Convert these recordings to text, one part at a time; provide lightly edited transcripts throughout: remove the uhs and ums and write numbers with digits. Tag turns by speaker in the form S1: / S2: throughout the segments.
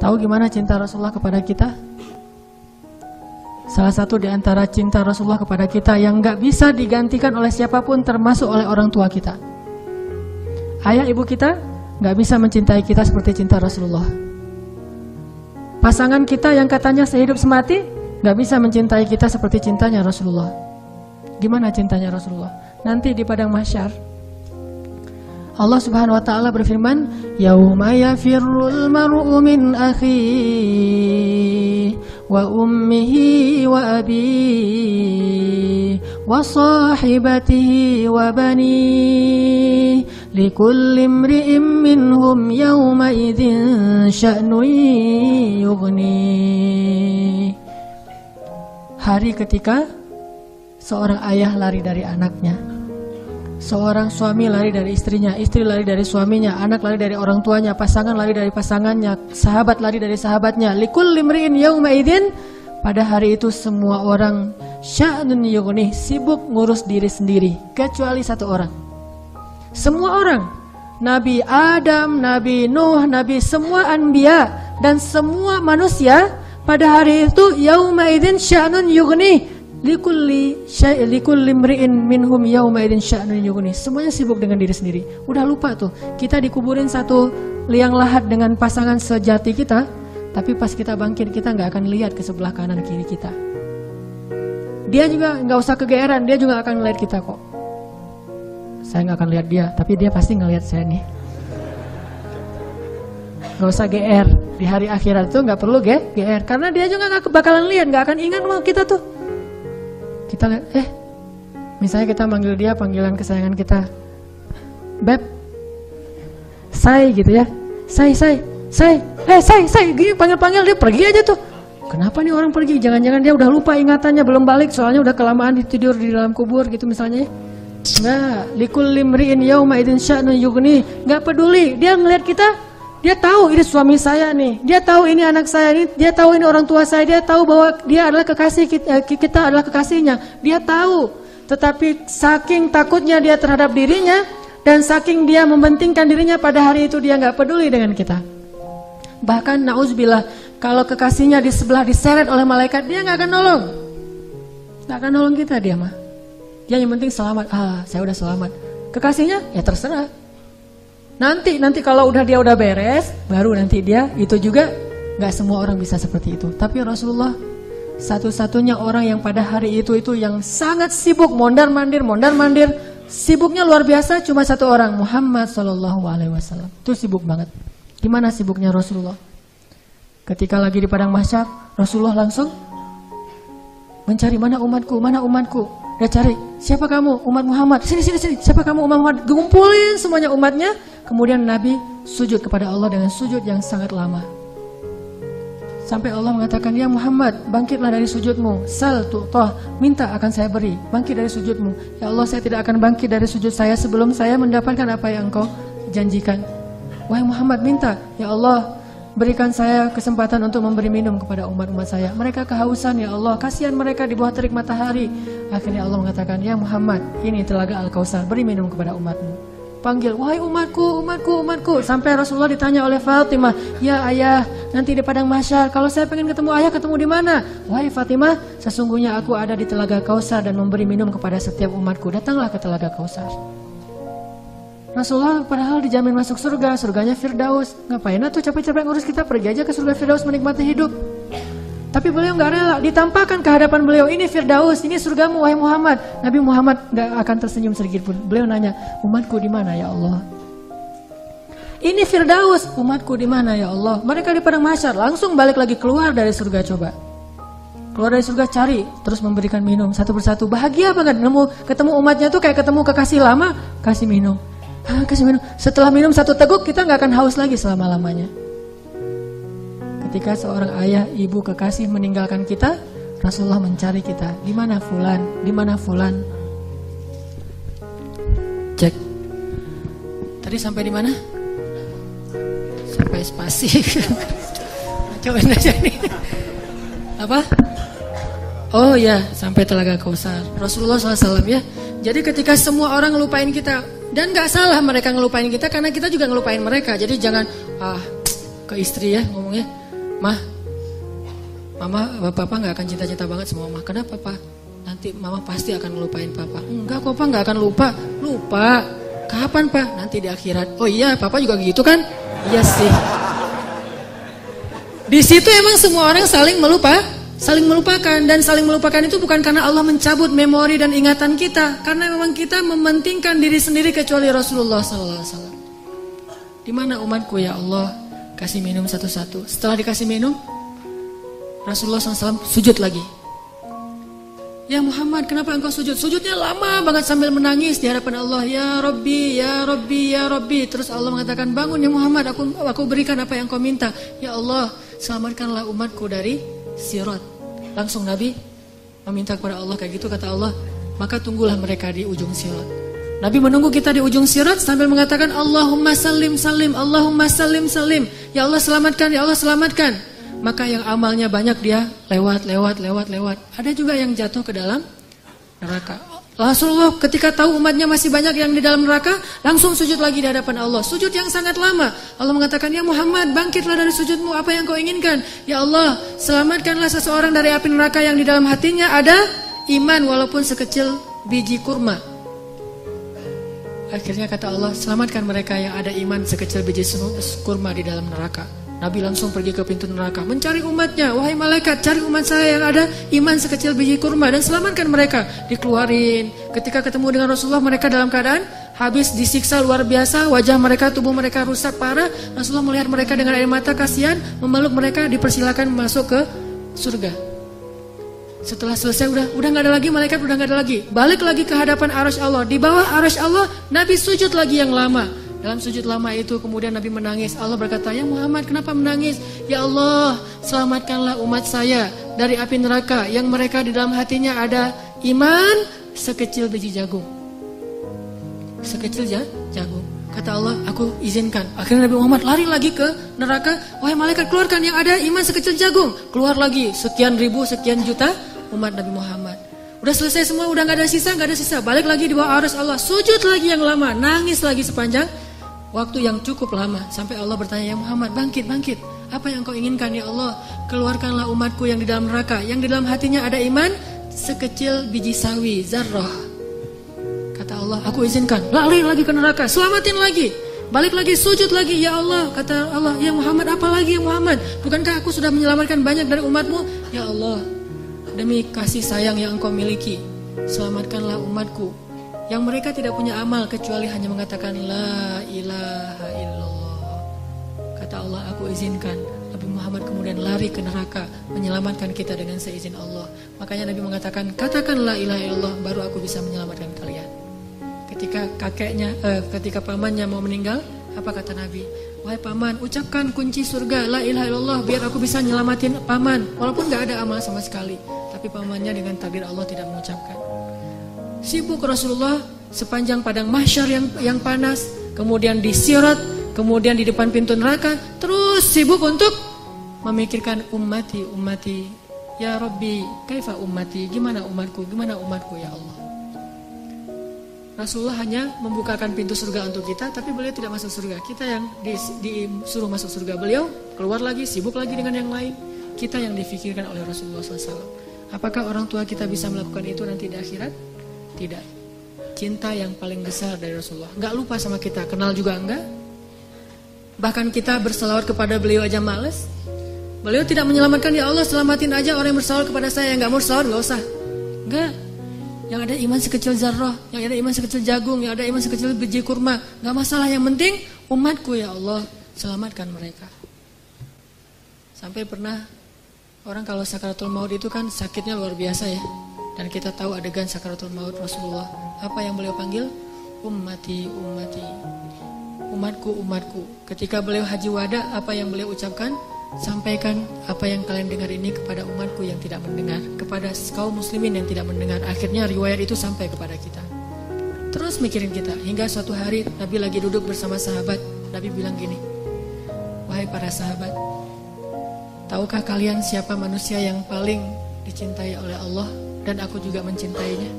S1: Tahu gimana cinta Rasulullah kepada kita? Salah satu di antara cinta Rasulullah kepada kita yang gak bisa digantikan oleh siapapun, termasuk oleh orang tua kita. Ayah ibu kita gak bisa mencintai kita seperti cinta Rasulullah. Pasangan kita yang katanya sehidup semati gak bisa mencintai kita seperti cintanya Rasulullah. Gimana cintanya Rasulullah? Nanti di padang mahsyar Allah Subhanahu wa taala berfirman, "Yauma yafirrul mar'u min akhihi wa ummihi wa abihi wa sahibatihi wa banihi likulli imri'in minhum yawma idzin sya'nun yughni." Hari ketika seorang ayah lari dari anaknya, seorang suami lari dari istrinya, istri lari dari suaminya, anak lari dari orang tuanya, pasangan lari dari pasangannya, sahabat lari dari sahabatnya. Likulli imri'in yauma idzin, pada hari itu semua orang sya'nun yughni, sibuk ngurus diri sendiri, kecuali satu orang. Semua orang, Nabi Adam, Nabi Nuh, Nabi semua anbiya dan semua manusia pada hari itu yauma idzin sya'nun yughni. Likulli imri'in minhum yawma idzin sya'nun yughni. Semuanya sibuk dengan diri sendiri. Udah lupa tuh, kita dikuburin satu liang lahat dengan pasangan sejati kita, tapi pas kita bangkit kita nggak akan lihat ke sebelah kanan kiri kita. Dia juga nggak usah kegeeran, dia juga akan ngeliat kita kok. Saya nggak akan lihat dia, tapi dia pasti ngeliat saya nih. Nggak usah GR, di hari akhirat tuh nggak perlu GR, karena dia juga nggak bakalan lihat, nggak akan ingat mau kita tuh. Kita lihat, misalnya kita manggil dia panggilan kesayangan kita, Beb, Say gitu ya, Say, gini panggil-panggil dia pergi aja tuh. Kenapa nih orang pergi? Jangan-jangan dia udah lupa ingatannya, belum balik, soalnya udah kelamaan tidur di dalam kubur gitu misalnya. Enggak, likulli imri'in yauma idzin sya'nun yughni, enggak peduli, dia ngelihat kita. Dia tahu ini suami saya nih, dia tahu ini anak saya nih, dia tahu ini orang tua saya, dia tahu bahwa dia adalah kekasih kita adalah kekasihnya. Dia tahu, tetapi saking takutnya dia terhadap dirinya dan saking dia mementingkan dirinya pada hari itu dia nggak peduli dengan kita. Bahkan na'udzubillah, kalau kekasihnya di sebelah diseret oleh malaikat, dia nggak akan nolong kita dia mah. Dia yang penting selamat. Saya udah selamat. Kekasihnya ya terserah. Nanti kalau dia udah beres, baru nanti dia itu juga. Gak semua orang bisa seperti itu. Tapi Rasulullah satu-satunya orang yang pada hari itu yang sangat sibuk mondar-mandir, sibuknya luar biasa. Cuma satu orang, Muhammad SAW. Itu sibuk banget. Gimana sibuknya Rasulullah? Ketika lagi di padang mahsyar, Rasulullah langsung mencari mana umatku. Dia cari, siapa kamu? Umat Muhammad. Sini. Siapa kamu? Umat Muhammad. Kumpulin semuanya umatnya. Kemudian Nabi sujud kepada Allah dengan sujud yang sangat lama. Sampai Allah mengatakan, ya Muhammad, bangkitlah dari sujudmu. Sal tu'tah, minta akan saya beri. Bangkit dari sujudmu. Ya Allah, saya tidak akan bangkit dari sujud saya sebelum saya mendapatkan apa yang engkau janjikan. Wahai Muhammad, minta. Ya Allah, berikan saya kesempatan untuk memberi minum kepada umat-umat saya. Mereka kehausan, ya Allah, kasihan mereka di bawah terik matahari. Akhirnya Allah mengatakan, ya Muhammad, ini telaga Al-Kautsar, beri minum kepada umatmu. Panggil, wahai umatku. Sampai Rasulullah ditanya oleh Fatimah, ya ayah, nanti di padang mahsyar, kalau saya pengen ketemu ayah, ketemu di mana? Wahai Fatimah, sesungguhnya aku ada di telaga Kautsar dan memberi minum kepada setiap umatku. Datanglah ke telaga Kautsar. Rasulullah padahal dijamin masuk surga, surganya Firdaus. Ngapain tuh capek-capek ngurus kita, pergi aja ke surga Firdaus menikmati hidup. Tapi beliau gak rela, ditampakkan ke hadapan beliau, ini Firdaus, ini surgamu wahai Muhammad. Nabi Muhammad gak akan tersenyum sedikit pun. Beliau nanya, umatku di mana ya Allah? Ini Firdaus, umatku di mana ya Allah? Mereka di padang mahsyar, langsung balik lagi keluar dari surga coba. Keluar dari surga cari, terus memberikan minum satu persatu. Bahagia banget, ketemu umatnya tuh kayak ketemu kekasih lama, kasih minum. Kasih minum. Setelah minum satu teguk, kita gak akan haus lagi selama-lamanya. Ketika seorang ayah, ibu, kekasih meninggalkan kita, Rasulullah mencari kita. Di mana fulan? Di mana fulan? Cek. Tadi sampai di mana? Sampai spasi. Cobain aja nih. Apa? Oh ya, sampai telaga Kautsar. Rasulullah SAW ya. Jadi ketika semua orang ngelupain kita, dan gak salah mereka ngelupain kita karena kita juga ngelupain mereka. Jadi jangan ke istri ya ngomongnya. Mama, papa nggak akan cinta-cinta banget sama mama. Kenapa, Pak? Nanti mama pasti akan ngelupain papa. Enggak kok, Pak, nggak akan lupa. Lupa. Kapan, Pak? Nanti di akhirat. Oh iya, papa juga gitu kan? Iya sih. Di situ emang semua orang saling melupakan, dan saling melupakan itu bukan karena Allah mencabut memori dan ingatan kita, karena memang kita mementingkan diri sendiri kecuali Rasulullah SAW. Di mana umatku ya Allah? Kasih minum satu-satu. Setelah dikasih minum, Rasulullah SAW sujud lagi. Ya Muhammad, kenapa engkau sujud? Sujudnya lama banget sambil menangis di hadapan Allah. Ya Rabbi, ya Rabbi, ya Rabbi. Terus Allah mengatakan, bangun ya Muhammad, aku berikan apa yang kau minta. Ya Allah, selamatkanlah umatku dari sirat. Langsung Nabi meminta kepada Allah kayak gitu, kata Allah, maka tunggulah mereka di ujung sirat. Nabi menunggu kita di ujung sirat sambil mengatakan, Allahumma salim salim, Allahumma salim salim. Ya Allah selamatkan, ya Allah selamatkan. Maka yang amalnya banyak dia lewat. Ada juga yang jatuh ke dalam neraka. Rasulullah ketika tahu umatnya masih banyak yang di dalam neraka, langsung sujud lagi di hadapan Allah. Sujud yang sangat lama. Allah mengatakan, ya Muhammad, bangkitlah dari sujudmu, apa yang kau inginkan? Ya Allah, selamatkanlah seseorang dari api neraka yang di dalam hatinya ada iman walaupun sekecil biji kurma. Akhirnya kata Allah, selamatkan mereka yang ada iman sekecil biji kurma di dalam neraka. Nabi langsung pergi ke pintu neraka mencari umatnya. Wahai malaikat, cari umat saya yang ada iman sekecil biji kurma dan selamatkan mereka. Dikeluarin. Ketika ketemu dengan Rasulullah, mereka dalam keadaan habis disiksa luar biasa. Wajah mereka, tubuh mereka rusak parah. Rasulullah melihat mereka dengan air mata kasihan, memeluk mereka, dipersilakan masuk ke surga. Setelah selesai udah nggak ada lagi malaikat, udah nggak ada lagi. Balik lagi ke hadapan arasy Allah. Di bawah arasy Allah, Nabi sujud lagi yang lama. Dalam sujud lama itu kemudian Nabi menangis. Allah berkata, ya Muhammad, kenapa menangis? Ya Allah, selamatkanlah umat saya dari api neraka yang mereka di dalam hatinya ada iman sekecil biji jagung. Sekecil jagung. Kata Allah, aku izinkan. Akhirnya Nabi Muhammad lari lagi ke neraka. Wahai malaikat, keluarkan yang ada iman sekecil jagung. Keluar lagi sekian ribu, sekian juta umat Nabi Muhammad. Udah selesai semua, udah gak ada sisa. Balik lagi di bawah arasy Allah. Sujud lagi yang lama, nangis lagi sepanjang waktu yang cukup lama. Sampai Allah bertanya, ya Muhammad, bangkit. Apa yang kau inginkan ya Allah? Keluarkanlah umatku yang di dalam neraka, yang di dalam hatinya ada iman sekecil biji sawi, zarrah. Kata Allah, aku izinkan. Lari lagi ke neraka, selamatin lagi. Balik lagi, sujud lagi, ya Allah. Kata Allah, ya Muhammad, apa lagi ya Muhammad? Bukankah aku sudah menyelamatkan banyak dari umatmu? Ya Allah, demi kasih sayang yang engkau miliki, selamatkanlah umatku yang mereka tidak punya amal kecuali hanya mengatakan la ilaha illallah. Kata Allah, aku izinkan. Nabi Muhammad kemudian lari ke neraka menyelamatkan kita dengan seizin Allah. Makanya Nabi mengatakan, katakan la ilaha illallah, baru aku bisa menyelamatkan kalian. Ketika pamannya mau meninggal, apa kata Nabi? Wahai paman, ucapkan kunci surga la ilaha illallah biar aku bisa nyelamatin paman. Walaupun gak ada amal sama sekali, tapi pamannya dengan takdir Allah tidak mengucapkan. Sibuk Rasulullah sepanjang padang mahsyar yang panas, kemudian di sirat, kemudian di depan pintu neraka, terus sibuk untuk memikirkan ummati. Ya Rabbi, kaifa ummati? Gimana umatku ya Allah? Rasulullah hanya membukakan pintu surga untuk kita, tapi beliau tidak masuk surga. Kita yang disuruh masuk surga, beliau keluar lagi, sibuk lagi dengan yang lain. Kita yang difikirkan oleh Rasulullah SAW. Apakah orang tua kita bisa melakukan itu nanti di akhirat? Tidak. Cinta yang paling besar dari Rasulullah. Enggak lupa sama kita, kenal juga enggak. Bahkan kita berselawat kepada beliau aja males. Beliau tidak menyelamatkan, ya Allah selamatin aja orang yang berselawat kepada saya. Yang enggak mau selawat enggak usah. Enggak. Yang ada iman sekecil zarrah, yang ada iman sekecil jagung, yang ada iman sekecil biji kurma, enggak masalah, yang penting umatku ya Allah, selamatkan mereka. Sampai pernah orang kalau sakaratul maut itu kan sakitnya luar biasa ya. Dan kita tahu adegan sakaratul maut Rasulullah. Apa yang beliau panggil? Ummati. Umatku. Ketika beliau haji wada, apa yang beliau ucapkan? Sampaikan apa yang kalian dengar ini kepada umatku yang tidak mendengar, kepada kaum muslimin yang tidak mendengar. Akhirnya riwayat itu sampai kepada kita. Terus mikirin kita. Hingga suatu hari Nabi lagi duduk bersama sahabat. Nabi bilang gini, wahai para sahabat, tahukah kalian siapa manusia yang paling dicintai oleh Allah? Dan aku juga mencintainya.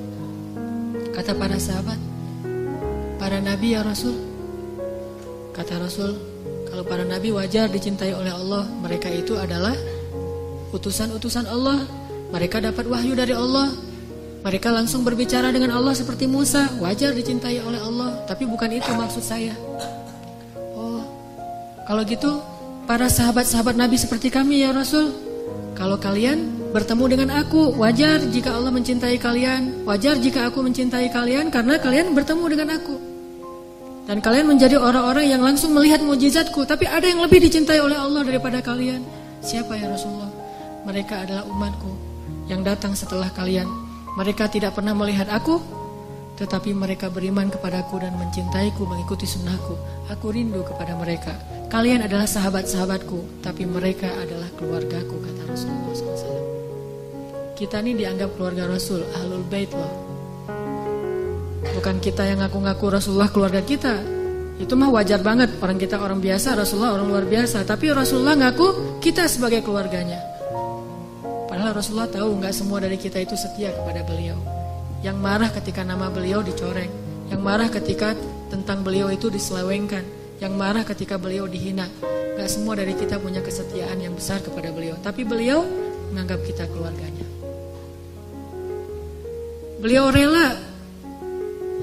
S1: Kata para sahabat, para nabi ya Rasul. Kata Rasul, Kalau para nabi wajar dicintai oleh Allah. Mereka itu adalah utusan-utusan Allah. Mereka dapat wahyu dari Allah. Mereka langsung berbicara dengan Allah seperti Musa. Wajar dicintai oleh Allah. Tapi bukan itu maksud saya. Oh, kalau gitu para sahabat-sahabat Nabi seperti kami ya Rasul. Kalau kalian bertemu dengan aku, wajar jika Allah mencintai kalian. Wajar jika aku mencintai kalian karena kalian bertemu dengan aku. Dan kalian menjadi orang-orang yang langsung melihat mukjizatku. Tapi ada yang lebih dicintai oleh Allah daripada kalian. Siapa ya Rasulullah? Mereka adalah umatku yang datang setelah kalian. Mereka tidak pernah melihat aku, tetapi mereka beriman kepadaku dan mencintaiku, mengikuti sunnahku. Aku rindu kepada mereka. Kalian adalah sahabat-sahabatku, tapi mereka adalah keluargaku, kata Rasulullah SAW. Kita ini dianggap keluarga Rasul, Ahlul Bait loh. Bukan kita yang ngaku-ngaku Rasulullah keluarga kita. Itu mah wajar banget, orang kita orang biasa, Rasulullah orang luar biasa. Tapi Rasulullah ngaku kita sebagai keluarganya. Padahal Rasulullah tahu gak semua dari kita itu setia kepada beliau. Yang marah ketika nama beliau dicoreng. Yang marah ketika tentang beliau itu diselewengkan. Yang marah ketika beliau dihina. Gak semua dari kita punya kesetiaan yang besar kepada beliau. Tapi beliau menganggap kita keluarganya. Beliau rela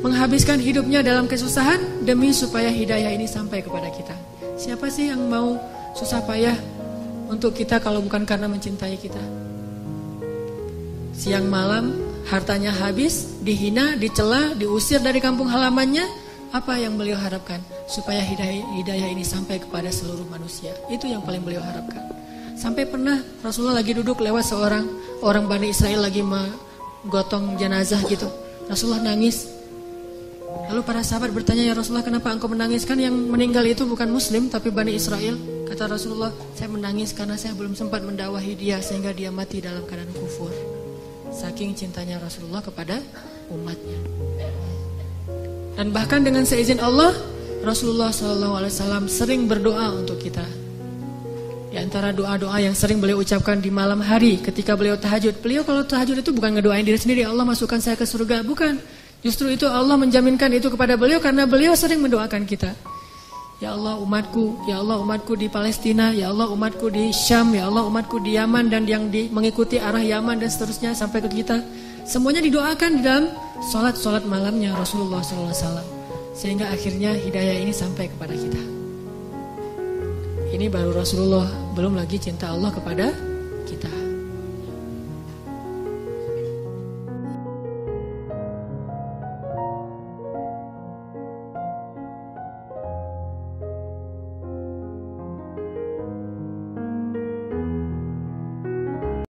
S1: menghabiskan hidupnya dalam kesusahan demi supaya hidayah ini sampai kepada kita. Siapa sih yang mau susah payah untuk kita kalau bukan karena mencintai kita? Siang malam hartanya habis, dihina, dicela, diusir dari kampung halamannya. Apa yang beliau harapkan? Supaya hidayah ini sampai kepada seluruh manusia. Itu yang paling beliau harapkan. Sampai pernah Rasulullah lagi duduk lewat seorang orang Bani Israel lagi menggotong jenazah gitu. Rasulullah nangis. Lalu para sahabat bertanya, ya Rasulullah, kenapa engkau menangis? Kan yang meninggal itu bukan Muslim tapi Bani Israel. Kata Rasulullah, saya menangis karena saya belum sempat mendakwahi dia sehingga dia mati dalam keadaan kufur. Saking cintanya Rasulullah kepada umatnya. Dan bahkan dengan seizin Allah, Rasulullah SAW sering berdoa untuk kita. Di antara doa-doa yang sering beliau ucapkan di malam hari ketika beliau tahajud. Beliau kalau tahajud itu bukan ngedoain diri sendiri, Allah masukkan saya ke surga, bukan. Justru itu Allah menjaminkan itu kepada beliau karena beliau sering mendoakan kita. Ya Allah umatku di Palestina, ya Allah umatku di Syam, ya Allah umatku di Yaman dan yang mengikuti arah Yaman dan seterusnya sampai ke kita. Semuanya didoakan di dalam solat malamnya Rasulullah SAW. Sehingga akhirnya hidayah ini sampai kepada kita. Ini baru Rasulullah, belum lagi cinta Allah kepada kita.